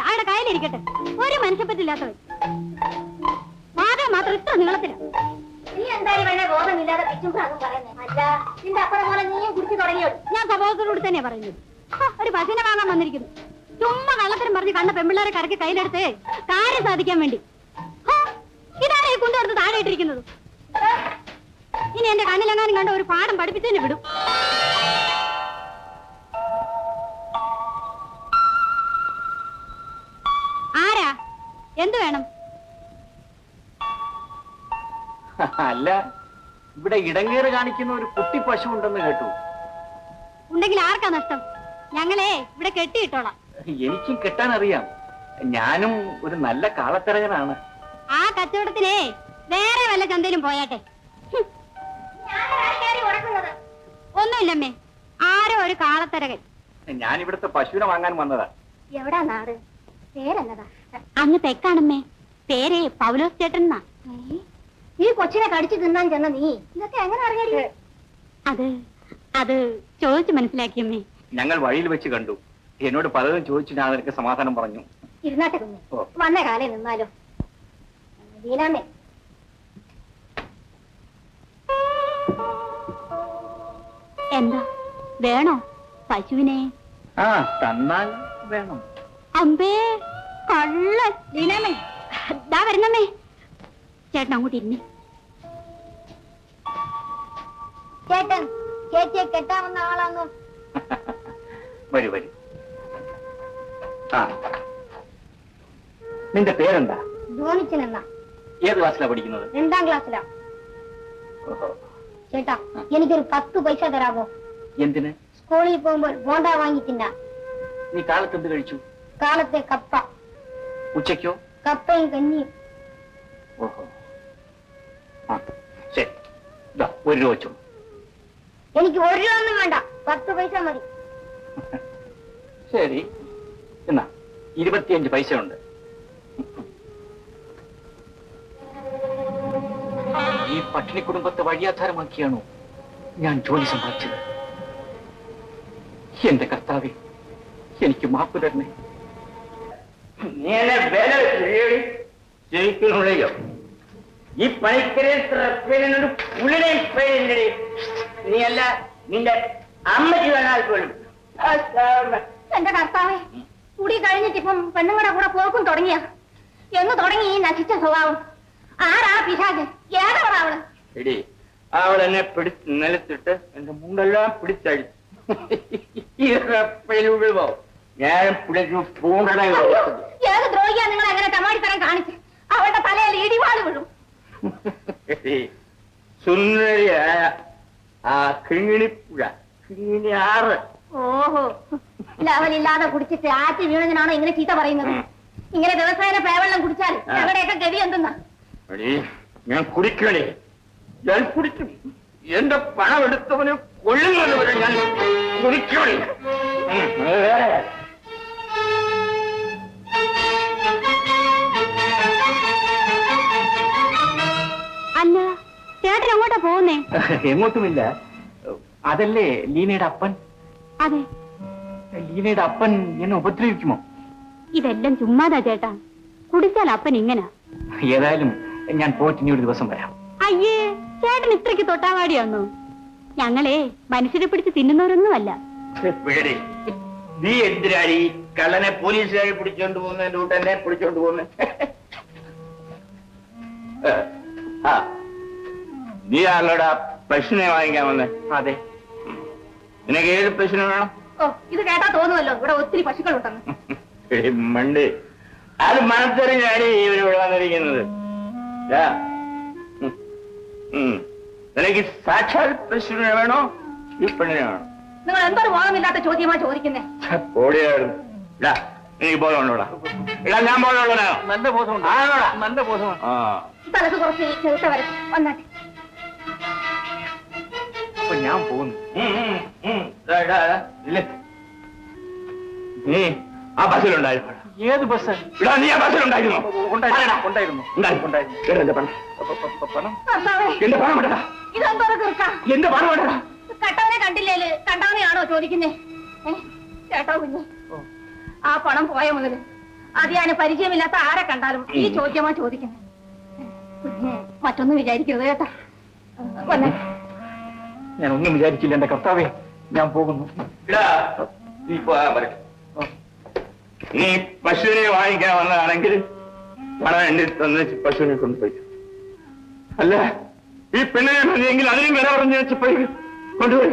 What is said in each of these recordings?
ആടെ കയ്യിലിരിക്കട്ടെ. ഒരു മനുഷ്യപ്പറ്റില്ലാത്തവൻ. മാത്രം ഇത്ര നീളത്തില. നീ എന്തായാലും വേണേ ബോധമില്ലാതെ പറയുന്നത്. അല്ല നിന്റെ അപ്പുറം പോലെ നീയും കുടിച്ചു തുടങ്ങിയോ? ഞാൻ സ്വഭാവത്തോടുകൂടി തന്നെ പറയുന്നത്. ഒരു പശുവിനെ വാങ്ങാൻ വന്നിരിക്കുന്നു. ചുമ്മാ കള്ളത്തരം പറഞ്ഞ് കണ്ട പെമ്പിള്ളേരെ കറക്കി കയ്യിലെടുത്ത് കാര്യം സാധിക്കാൻ വേണ്ടി. ഇതാണ് ഈ കൊണ്ടുവന്ന് താഴെ ഇട്ടിരിക്കുന്നത്. ഇനി എന്റെ കണ്ണിലെങ്ങാനും കണ്ട ഒരു പാഠം പഠിപ്പിച്ചതിന് വിടും. ആരാ? എന്ത് വേണം? അല്ല, ഇവിടെ ഇടങ്ങേറ് കാണിക്കുന്ന ഒരു കുട്ടി പശു ഉണ്ടെന്ന് കേട്ടു. ഉണ്ടെങ്കിൽ ആർക്കാ നഷ്ടം? ഞങ്ങളെ ഇവിടെ കെട്ടിയിട്ടോളാം. എനിക്കും കെട്ടാൻ അറിയാം. ഞാനും ഒരു നല്ല കാളത്തിറകനാണ്. ആ കച്ചവടത്തിനെ വേറെ വല്ല ചന്തയിലും പോയാട്ടെ. ഒന്നുമില്ലമ്മേ, ആരോ ഒരു കാളത്തിറകൻ. ഞാൻ ഇവിടുത്തെ പശുവിനെ വാങ്ങാൻ വന്നതാ. എവിടാ നാട്? പേരെന്നതാ? അങ്ങ് തെക്കാണമ്മേ. പേര് പൗലോസ് ചേട്ടൻ. ഈ കൊച്ചിനെ കടിച്ചു തിന്നാൻ ചെന്ന നീ ഇതൊക്കെ എങ്ങനെ അറിയാടി? അത് ചോദിച്ചു മനസ്സിലാക്കിയമ്മേ. ഞങ്ങൾ വഴിയിൽ വെച്ച് കണ്ടു. എന്നോട് പലതും ചോദിച്ചു. ഞാൻ അതിനൊക്കെ സമാധാനം പറഞ്ഞു. ഇരുന്നാട്ടെ കുഞ്ഞ്, വന്ന കാലേ നിന്നാലോ. ദീനാമേ, എന്താ വേണോ പശുവിനെ? ആ, തന്നാൽ വേണം. അമ്പേ കള്ള. ദീനാമേ, ദാ വരുന്നമ്മേ. ചേട്ടൻ അങ്ങോട്ട് ഇരുന്നേ. ചേട്ടൻ ചേച്ചിയെ കെട്ടാവുന്ന ആളാണോ? വരൂ വരൂ. ആ, നിന്റെ പേരെന്താ? ധോണിച്ചൻ എന്നാ. ഏത് ക്ലാസ്സിലാ പഠിക്കുന്നത്? 2ാം ക്ലാസ്സിലാ. ചേട്ടാ, എനിക്കൊരു 10 പൈസ തരാമോ? എന്തിന്? സ്കൂളിൽ പോകുമ്പോൾ ബോണ്ട വാങ്ങി തിന്നാ. നീ കാലത്ത് എന്ത് കഴിച്ചു? കാലത്തെ കപ്പ. ഉച്ചയ്ക്കോ? കപ്പയും കഞ്ഞിയും. ഓഹോ, ആ ശരി. 1 രൂപ വെച്ചോ. എനിക്ക് 1 രൂപ ഒന്നും വേണ്ട, 10 പൈസ മതി. ശരി, എന്നാ 25 പൈസ ഉണ്ട്. ഈ പട്ടിണി കുടുംബത്തെ വഴിയാധാരമാക്കിയാണോ ഞാൻ ജോലി സമ്പാദിച്ചത്? എന്റെ കർത്താവേ, എനിക്ക് മാപ്പ് തരണേ. നീ എന്നെ വില ജയിക്കുന്നുള്ളയോ? ഈ പണിക്കരെ ഒരു പുള്ളിനെ പേരില്ലേ? നീ അല്ല, നിന്റെ അമ്മയ്ക്ക് വേണാൽ പോലും. എന്റെ കർത്താവേ, കുടി കഴിഞ്ഞിട്ട് ഇപ്പം പെണ്ണുങ്ങളുടെ കൂടെ പോക്കും തുടങ്ങിയ. എന്ന് തുടങ്ങി ഈ നശിച്ച സ്വഭാവം? ആരാ പിശാച്? ഏതാണ് അവള്? എടി, അവൾ എന്നെ പിടിച്ച് നിലത്തിട്ട് എന്റെ മുണ്ടെല്ലാം പിടിച്ചഴിച്ചു. ഞാൻ പൂണ്ടട. ഏത് ദ്രോഹിയാ നിങ്ങൾ എങ്ങനെ തമാടിത്തരം കാണിച്ച്? അവളുടെ തലയിൽ ഇടിവാള് വീഴും. സുന്ദരിയായ ആ കിങ്ങിണിപ്പുഴ, കിങ്ങിണി 6. ഓഹോ, ലെവലില്ലാതെ കുടിച്ചിട്ട് ആറ്റി വീണതിനാണോ ഇങ്ങനെ ചീത്ത പറയുന്നത്? ഇങ്ങനെ ദിവസേന പേവെള്ളം കുടിച്ചാൽ ഞങ്ങളുടെയൊക്കെ ഗതി എന്തെന്നാ? ഞാൻ കുടിക്കണേ, ഞാൻ കുടിക്കും. എന്റെ പണം എടുത്തവന് കൊള്ളുന്നത് വരെ ഞാൻ കുടിക്കണേ. അല്ല, ചേട്ടൻ എങ്ങോട്ടാ പോകുന്നേ? എങ്ങോട്ടുമില്ല. അതല്ലേ ലീനയുടെ അപ്പൻ? അതെ. ലീനയുടെ അപ്പൻ എന്നെ ഉപദ്രവിക്കുമോ? ഇതെല്ലാം ചുമ്മാതാ ചേട്ടാ. കുടിച്ചാൽ അപ്പൻ ഇങ്ങനെ. ഏതായാലും ഞാൻ പോയിട്ട് ഇനി ഒരു ദിവസം വരാം. അയ്യേ, ചേട്ടൻ ഇത്രയ്ക്ക് തൊട്ടാവാടിയാണോ? ഞങ്ങളെ മനുഷ്യരെ പിടിച്ച് തിന്നുന്നവരൊന്നുമല്ല. നീ എന്തിനാണ് ഈ കള്ളനെ പോലീസുകാരെ പിടിച്ചോണ്ട് പോകുന്നതിന്റെ കൂട്ട് എന്നെ പിടിച്ചോണ്ട് പോകുന്നത്? നീ ആളോട് പശുവിനെ വാങ്ങിക്കാൻ വന്നേ? അതെ. നിനക്ക് ഏത് പശുവിനെ വേണം? ഓ, ഇത് കേട്ടാ തോന്നുമല്ലോ ഇവിടെ ഒത്തിരി പശുക്കളുണ്ടെന്ന്. മണ്ട്, അത് മനസ്സറിഞ്ഞാണ് ഇവരിവിടെ വന്നിരിക്കുന്നത്. നിനക്ക് സാക്ഷാൽ പശുവിനെ വേണോ ഈ പെണ്ണിനെ വേണോ? നിങ്ങൾ എന്തൊരു ബോധമില്ലാത്ത ചോദ്യമാ ചോദിക്കുന്നേ? ഓടിയായിരുന്നു. എനിക്ക് ബോധമുണ്ടോടാ? ഇടാ, ഞാൻ ബോധമുള്ളോ? നല്ല ബോധമുണ്ട്. നല്ല ബോധമാണ്. തലക്ക് കുറച്ച് ചെറുത്ത വരട്ടെ, വന്നാട്ടെ. അപ്പൊ ഞാൻ പോകുന്നു. നീ ആ ബസ്സിലുണ്ടായിരുന്നു? ഏത് ബസ്? ഇടാ, നീ ആ ബസ്സിലുണ്ടായിരുന്നു? ഉണ്ടായിരുന്നു. എന്റെ പണം, കർത്താവേ, എന്റെ പണം വേണ്ടടാ. ഇതെന്തോ കിർക്കാ? എന്റെ പണം വേണ്ടടാ. കട്ടവനെ കണ്ടില്ലേല് കണ്ടവനെയാണോ ചോദിക്കുന്നേ? ചേട്ടാ കുഞ്ഞ്, ആ പണം പോയ മുതല് അത് ഞാൻ പരിചയമില്ലാത്ത ആരെ കണ്ടാലും ഈ ചോദ്യമാ ചോദിക്കുന്നത്. പിന്നെ മറ്റൊന്നും വിചാരിക്കരുത് കേട്ടാ. വന്നേ. ഞാൻ ഒന്നും വിചാരിച്ചില്ല എന്റെ കർത്താവേ, ഞാൻ പോകുന്നു. നീ പശുവിനെ വാങ്ങിക്കാൻ വന്നതാണെങ്കിൽ പണം എന്റെ തന്ന പശുവിനെ കൊണ്ടുപോയി. അല്ല, ഈ പെണ്ണിനെ മതിയെങ്കിൽ അതിനും വില പറഞ്ഞു വെച്ചപ്പോയി കൊണ്ടുപോയി.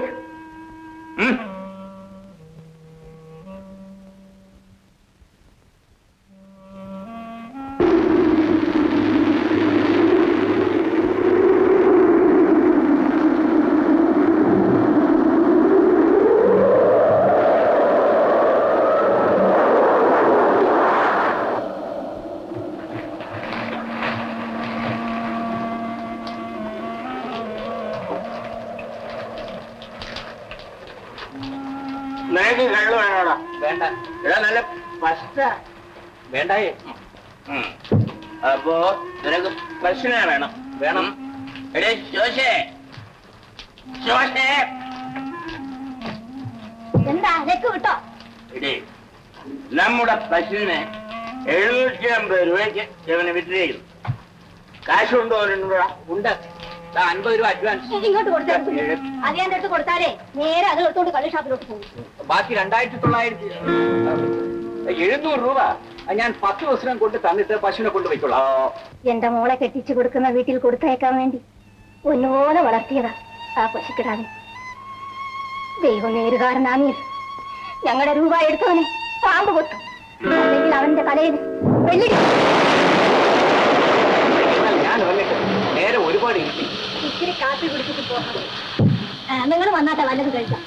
നിനക്ക് കള്ളു വേണോടാ? വേണ്ട. എടാ നല്ല പശ വേണ്ടായേ. അപ്പോ നിനക്ക് പശുവിനെ വേണം. വേണം. എടേ ശോശേ, ശോശേ. എന്താ നെക്ക് വിട്ടോ? എടേ, നമ്മുടെ പശുവിനെ 750 രൂപയ്ക്ക് ഇവന് വിറ്റിരിക്കുന്നു. കാശുണ്ടോ? ഉണ്ട്. 50 രൂപ അഡ്വാൻസ്. ഇങ്ങോട്ട് കൊടുത്താൽ അത് ഞാൻ അടുത്ത് കൊടുത്താലേ നേരെ അത് എടുത്തോണ്ട് കള്ളി ഷാപ്പിലോട്ട് പോകും. ബാക്കി 2900 രൂപ ഞാൻ 10 ദിവസം കൊണ്ട് തന്നിട്ട് പശുവിനെ കൊണ്ടുപോയിക്കൊള്ളാം. എന്റെ മോളെ കെട്ടിച്ചു കൊടുക്കുന്ന വീട്ടിൽ കൊടുത്തയക്കാൻ വേണ്ടി ഒന്നുപോലെ വളർത്തിയതാ ആ പശുക്കിടാതെ. ദൈവം നേരുകാരനാമീ. ഞങ്ങളുടെ രൂപ എടുത്തവനെ പാമ്പ് കൊത്തും, അല്ലെങ്കിൽ അവന്റെ തലയിൽ വെള്ളി. ഞാൻ വന്നിട്ട് നേരെ ഒരുപാട് ഇത്തിരി കാപ്പി കുടിച്ചിട്ട് പോകാം. നിങ്ങൾ വന്നാട്ടെ വല്ലതും കഴിക്കാം.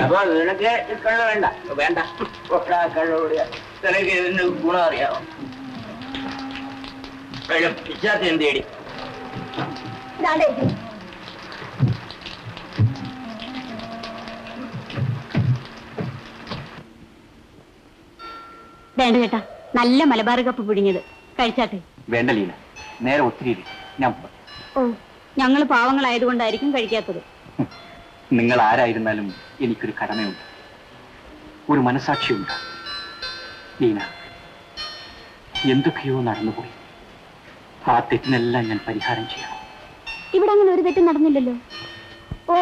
അപ്പൊ നിനക്ക് കള്ളു വേണ്ട? വേണ്ട. കള്ളുകൂടിയ നിനക്ക് ഇതിന്റെ ഗുണം അറിയാമോ? പിച്ചാത്തി എന്തേടി? ഇതാണ്ടേ വേണ്ട ചേട്ടാ, നല്ല മലബാർ കപ്പ് പുഴുങ്ങിയത് കഴിച്ചാട്ടെ. വേണ്ട ലീന, നേരെ ഒത്തിരി ഞാൻ ഓ, ഞങ്ങൾ പാവങ്ങളായതുകൊണ്ടായിരിക്കും കഴിക്കാത്തത്. നിങ്ങൾ ആരായിരുന്നാലും എനിക്കൊരു കടമയുണ്ട്, ഒരു മനസാക്ഷിയുണ്ട്. ലീന, എന്തൊക്കെയോ നടന്നുപോയി. ആ തെറ്റിനെല്ലാം ഞാൻ പരിഹാരം ചെയ്യണം. ഇവിടെ അങ്ങനെ ഒരു തെറ്റും നടന്നില്ലല്ലോ. ഓ,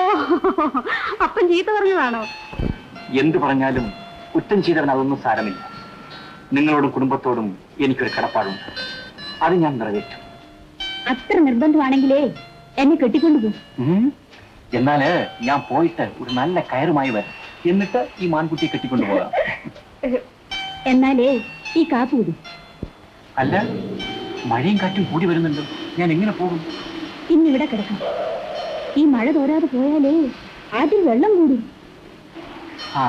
അപ്പം ചീത്ത പറഞ്ഞതാണോ? എന്തു പറഞ്ഞാലും കുറ്റം ചെയ്തവൻ അതൊന്നും സാരമില്ല. നിങ്ങളോടും കുടുംബത്തോടും എനിക്കൊരു കടപ്പാടുണ്ട്, അത് ഞാൻ നിറവേറ്റും. അത്ര നിർബന്ധമാണെങ്കിലേ എന്നെ കെട്ടിക്കൊണ്ടുപോകും. എന്നാല് ഞാൻ പോയിട്ട് ഒരു നല്ല കയറുമായി വരാം, എന്നിട്ട് ഈ മാൻകുട്ടിയെ കെട്ടിക്കൊണ്ടുപോകാം. എന്നാലേ ഈ കാപ്പ് കൂടി. അല്ല, മഴയും കാറ്റും കൂടി വരുന്നുണ്ട്, ഞാൻ എങ്ങനെ പോകും? ഇന്നിവിടെ കിടക്കാം. ഈ മഴ തോരാതെ പോയാലേ ആദ്യം വെള്ളം കൂടി. ആ,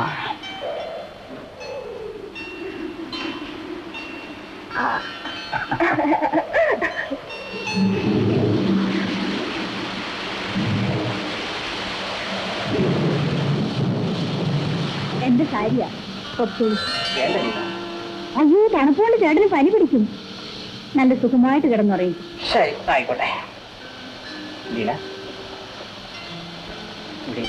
എന്റെ സാരിയാ കൊത്തോളൂ. വേണ്ട ലീന. അയ്യോ, തണുപ്പോണ്ട് ചേട്ടന് പനി പിടിക്കും. നല്ല സുഖമായിട്ട് കിടന്നുറയും. ശരി, ആയിക്കോട്ടെ. ലീന, ഇവിടെ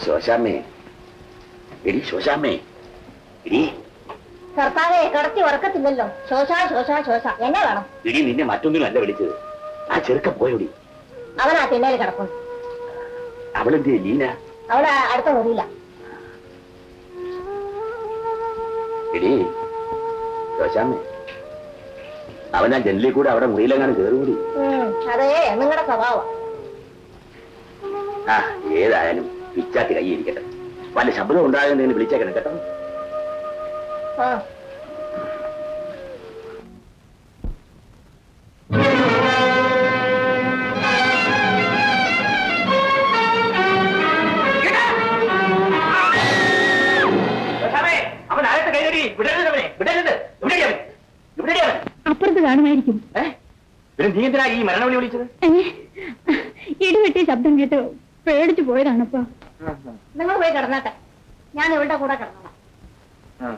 ശോശാമ്മേ, എടി ശോശാമ്മേ, എടി കർത്താവെ കിടത്തി ഉറക്കത്തില്ലല്ലോ. ശോശ ശോശ ശോശ എന്നെ വേണം. എടി നിന്നെ മറ്റൊന്നിനും അല്ല വിളിച്ചത്. ആ ചെറുക്കം പോയോടി. അവനാ തിണ്ണയിൽ കിടക്കും. അവളെന്തിയെ ലീന? അവള് അടുത്ത മുറിയില്ല. എടി ശോശാമ്മേ, അവനാ ജനലിൽ കൂടെ അവിടെ മുറിയിലെങ്ങാനും കയറുകൂടി. അതേ നിങ്ങളുടെ സ്വഭാവം. ആ, ഏതായാലും പിച്ചാത്തി കൈയിരിക്കട്ടെ. വല്ല ശബ്ദം ഉണ്ടാകുന്നതിന് വിളിച്ചേക്കണം കേട്ടോ. അവൻ ആഴത്തെ കൈകടി വിടരുതവനെ, വിടരുത്. എവിടെയാ അവൻ? എവിടെയാ അവൻ? അപ്പുറത്ത് കാണുമായിരിക്കും. പിന്നെ നീ എന്തിനാ ഈ മരണവിളി വിളിച്ചത്? ഇടിവെട്ടിയ ശബ്ദം കേട്ട് പേടിച്ചു പോയതാണപ്പാ. നിങ്ങൾ പോയി കിടന്നാട്ടെ, ഞാൻ ഇവളുടെ കൂടെ കിടന്നോളാം.